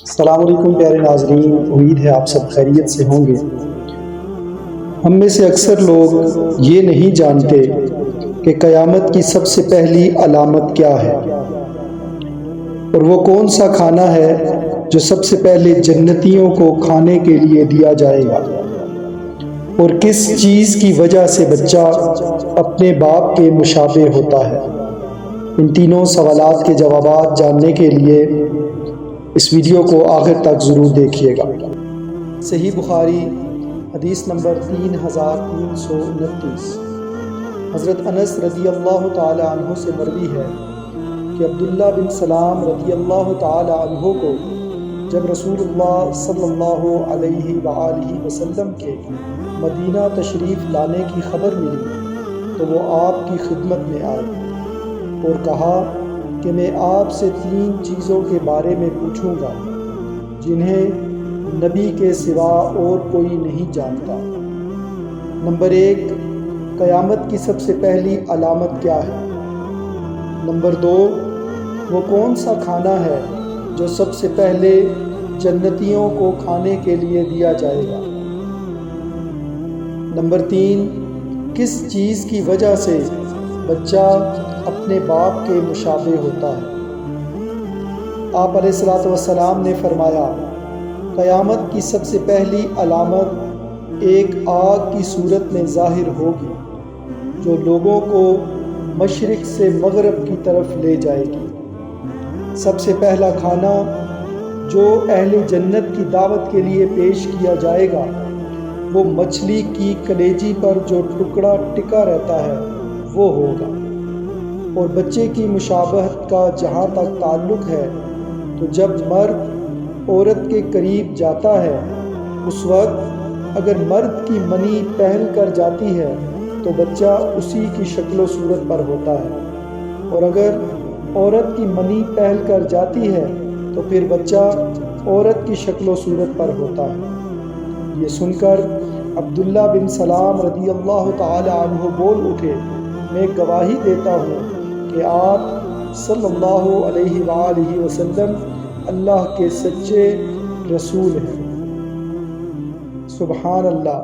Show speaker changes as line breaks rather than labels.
السلام علیکم پیارے ناظرین، امید ہے آپ سب خیریت سے ہوں گے۔ ہم میں سے اکثر لوگ یہ نہیں جانتے کہ قیامت کی سب سے پہلی علامت کیا ہے، اور وہ کون سا کھانا ہے جو سب سے پہلے جنتیوں کو کھانے کے لیے دیا جائے گا، اور کس چیز کی وجہ سے بچہ اپنے باپ کے مشابہ ہوتا ہے۔ ان تینوں سوالات کے جوابات جاننے کے لیے اس ویڈیو کو آخر تک ضرور دیکھیے گا۔ صحیح بخاری حدیث نمبر 3329، حضرت انس رضی اللہ تعالی عنہ سے مروی ہے کہ عبداللہ بن سلام رضی اللہ تعالی عنہ کو جب رسول اللہ صلی اللہ علیہ وآلہ وسلم کے مدینہ تشریف لانے کی خبر ملی تو وہ آپ کی خدمت میں آئے اور کہا کہ میں آپ سے 3 چیزوں کے بارے میں پوچھوں گا جنہیں نبی کے سوا اور کوئی نہیں جانتا۔ نمبر 1، قیامت کی سب سے پہلی علامت کیا ہے؟ نمبر 2، وہ کون سا کھانا ہے جو سب سے پہلے جنتیوں کو کھانے کے لیے دیا جائے گا؟ نمبر 3، کس چیز کی وجہ سے بچہ اپنے باپ کے مشابہ ہوتا ہے؟ آپ علیہ الصلوۃ والسلام نے فرمایا، قیامت کی سب سے پہلی علامت ایک آگ کی صورت میں ظاہر ہوگی جو لوگوں کو مشرق سے مغرب کی طرف لے جائے گی۔ سب سے پہلا کھانا جو اہل جنت کی دعوت کے لیے پیش کیا جائے گا وہ مچھلی کی کلیجی پر جو ٹکڑا ٹکا رہتا ہے وہ ہوگا۔ اور بچے کی مشابہت کا جہاں تک تعلق ہے تو جب مرد عورت کے قریب جاتا ہے اس وقت اگر مرد کی منی پہل کر جاتی ہے تو بچہ اسی کی شکل و صورت پر ہوتا ہے، اور اگر عورت کی منی پہل کر جاتی ہے تو پھر بچہ عورت کی شکل و صورت پر ہوتا ہے۔ یہ سن کر عبداللہ بن سلام رضی اللہ تعالی عنہ بول اٹھے، میں گواہی دیتا ہوں کہ آپ صلی اللہ علیہ وآلہ وسلم اللہ کے سچے رسول ہیں۔ سبحان اللہ۔